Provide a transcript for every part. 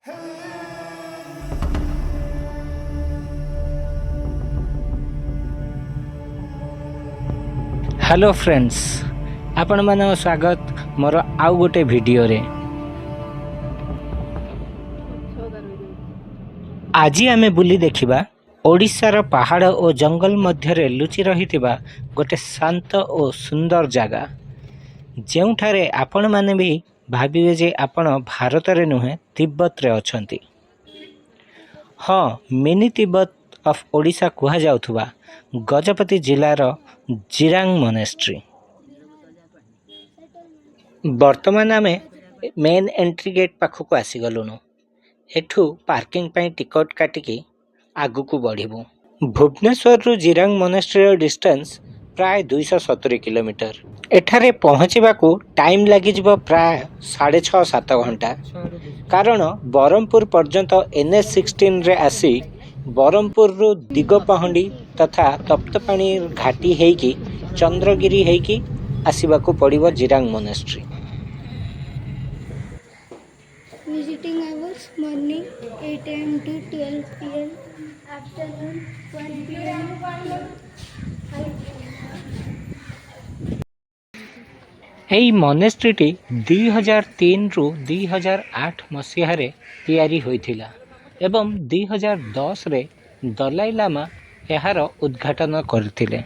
Hello friends, आपण मानक स्वागत मोर आउ गोटे वीडियो रे। आज आमे बुली देखिबा ओडिशार पहाड़ और जंगल मध्य लुचि रहितिबा गोटे शांत और सुंदर जगह, जेउठारे आपण माने भी भाबिबे जे आपण भारत रे नुहे तिब्बत रे अछंती। हाँ, मिनी तिब्बत ऑफ ओडिशा कुहा जाउथुबा गजपति जिलार जिरांग मोनेस्ट्री। वर्तमान आमे मेन एंट्री गेट पाखक आसीगलुनु। एठू पार्किंग पाई टिकट काटिकी आगु को बढ़िबू। भुवनेश्वर रु जिरांग मोनेस्ट्री डिस्टेंस प्राय 270 किलोमीटर। एठारे पहुँचवाकू टाइम लगिजिबो प्राय 6.5-7 घंटा, कारण बरमपुर पर्यंत NH16 रे आसी बरमपुर रु दिगपहंडी तथा तप्तपाणी घाटी हेकी चंद्रगिरी हेकी आसीबाकू पड़िबो Jirang monastery. Visiting hours morning 8 a.m. to 12 p.m. afternoon 1 p.m. to 5 p.m. एई मोनेस्ट्रीटी 2003 रु 2008 मसीहारे तैयारी होइथिला एवं 2010 रे दलाई लामा एहार उद्घाटन करथिले।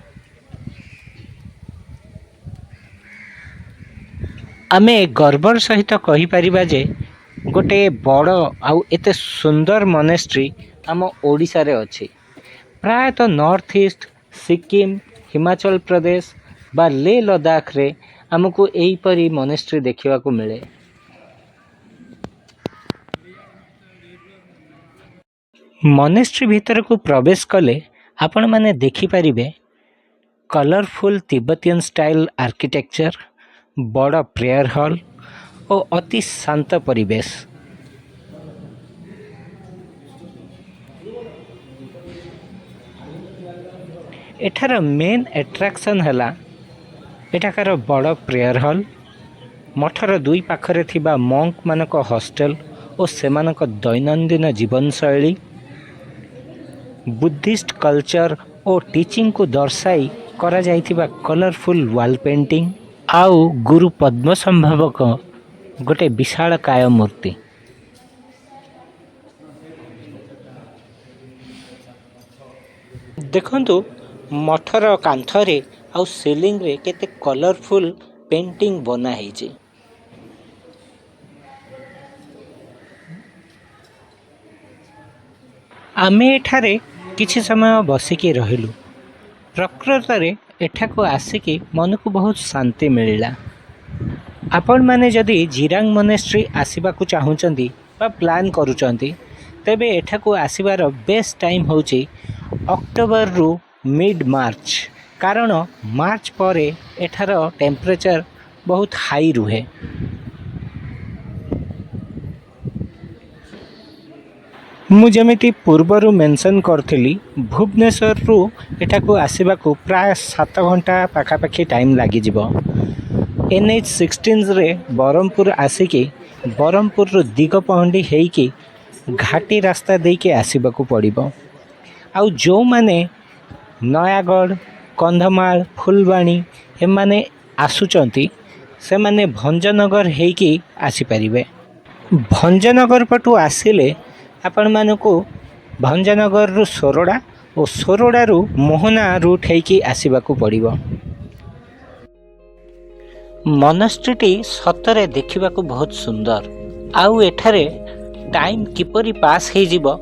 आमे गर्वर सहित कहि परिबा जे गोटे बड़ आउ एते सुंदर मोनेस्ट्री आम ओडिशा रे अछि। प्रायतः नॉर्थ ईस्ट, सिक्किम, हिमाचल प्रदेश बा ले लद्दाख रे आमको एही परी मोनेस्ट्री देखिबा को मिले। मोनेस्ट्री भीतर को प्रवेश कले आपण माने देखि परिबे कलरफुल तिब्बतियन स्टाइल आर्किटेक्चर, बड़ प्रेयर हॉल और अति शांत परिवेश। एठार मेन एट्रैक्शन हला एठाकार बड़ प्रेयर हॉल, मठर दुई पाखरे थिबा मंक मानक हॉस्टल और सेमानक दैनंदिन जीवन शैली, बुद्धिस्ट कल्चर और टीचिंग को दर्शाई करा जाइथिबा कलरफुल वॉल पेंटिंग आउ गुरु पद्म संभवक गोटे विशाल काय मूर्ति। देखंतु मठर कांथरे आउ सीलिंग रे केते कलरफुल पेंटिंग बना हेजे। आमे एठारे किछि समय बसिकी रहिलु। प्रकृत रे एठाको आसिकी मन को बहुत शांति मिलिला। आपण माने जदि जिरांग मोनेस्ट्री आसीबा को चाहुचंती बा प्लान करूचंती, तेबे एठाको आसीबार बेस्ट टाइम होची अक्टोबर रु मिड मार्च, कारण मार्च परे एठार टेम्परेचर बहुत हाई रुहे। मु जेमिति पूर्वरु मेंशन करथिली, भुवनेश्वर रु एठाको आसीबाकू प्राय 7 घंटा पाखापाखी टाइम लागि जिवो। NH16 रे बरमपुर आसिकी बरमपुर रु दिगपहंडी हेकी घाटी रास्ता देके आसीबाकू पड़िबो। आउ जो माने नयागढ़, कंधमाल, फुलबाणी एमाने आसुचंती से माने भंजनगर हेकी आसी परिबे। भंजनगर पटु आसिले आपण मानको भंजनगर रु सोरोडा और सोरोडा रु मोहना रूट हेकी आसीबाकू पड़िबो। मोनेस्ट्रीटी सतरे देखिबाकू बहुत सुंदर, आउ एठारे टाइम किपरि पास हे जिवो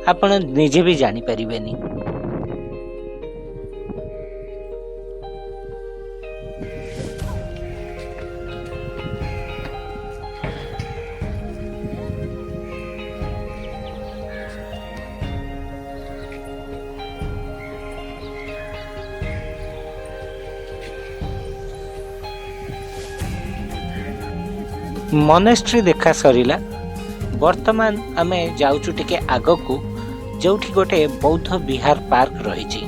आपण निजे भी जानि परिबेनी। मोनेस्ट्री देखा सरिला। वर्तमान आमे जाउचु टिके आगकू, जोठी गोटे बौद्ध विहार पार्क रहिछि।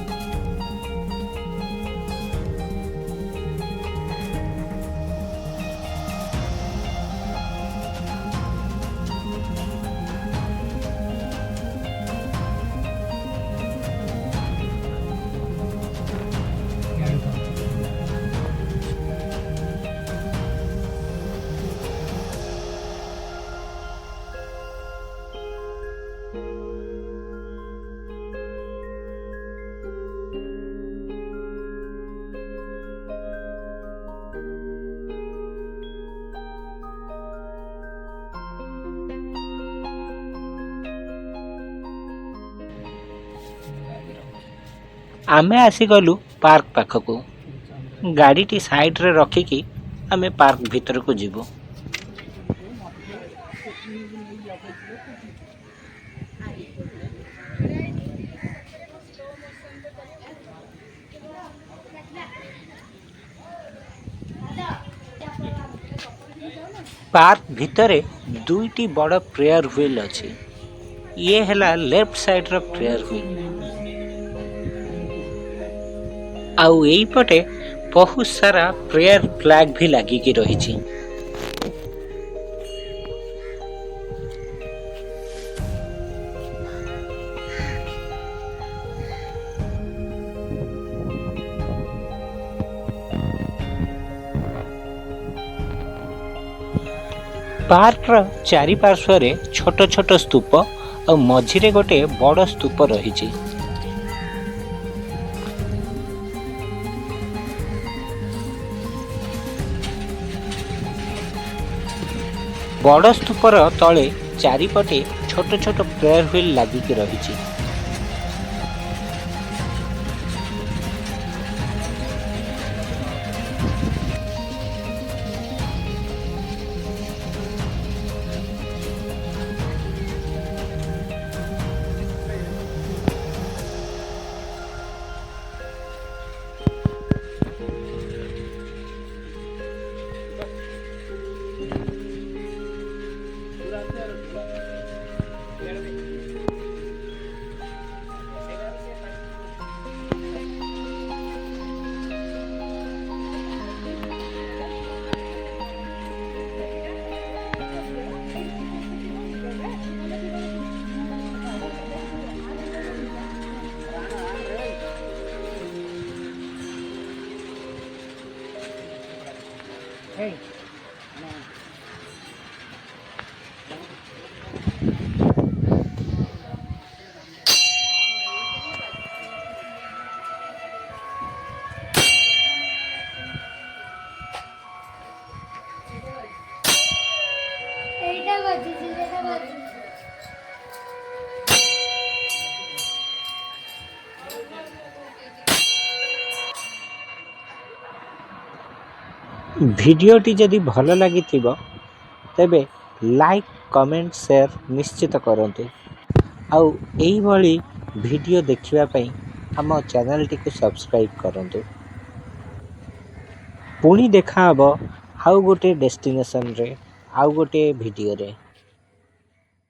ଆମେ ଆସିଗଲୁ ପାର୍କ ପାଖକୁ। ଗାଡ଼ିଟି ସାଇଡ଼ରେ ରଖିକି ଆମେ ପାର୍କ ଭିତରକୁ ଯିବୁ। ପାର୍କ ଭିତରେ ଦୁଇଟି ବଡ଼ ପ୍ରେୟାର ହୁଇଲ୍ ଅଛି। ଇଏ ହେଲା ଲେଫ୍ଟ ସାଇଡ଼ର ପ୍ରେୟାର ହୁଇଲ୍। ଆଉ ଏଇପଟେ ବହୁତ ସାରା ପ୍ରେୟାର ଫ୍ଲାଗ ବି ଲାଗିକି ରହିଛି। ପାର୍କର ଚାରିପାର୍ଶ୍ୱରେ ଛୋଟ ଛୋଟ ସ୍ତୂପ ଆଉ ମଝିରେ ଗୋଟେ ବଡ଼ ସ୍ତୂପ ରହିଛି। ବଡ଼ ସ୍ତୂପର ତଳେ ଚାରିପଟେ ଛୋଟ ଛୋଟ ପ୍ରେୟାର ହୁଇଲ୍ ଲାଗିକି ରହିଛି। এইটা বাজিয়েছি, যেটা বাজিয়েছি। ଭିଡ଼ିଓଟି ଯଦି ଭଲ ଲାଗିଥିବ ତେବେ ଲାଇକ୍ କମେଣ୍ଟ ସେୟାର ନିଶ୍ଚିତ କରନ୍ତୁ। ଆଉ ଏଇଭଳି ଭିଡ଼ିଓ ଦେଖିବା ପାଇଁ ଆମ ଚ୍ୟାନେଲଟିକୁ ସବସ୍କ୍ରାଇବ୍ କରନ୍ତୁ। ପୁଣି ଦେଖାହବ ଆଉ ଗୋଟେ ଡେଷ୍ଟିନେସନରେ, ଆଉ ଗୋଟେ ଭିଡ଼ିଓରେ।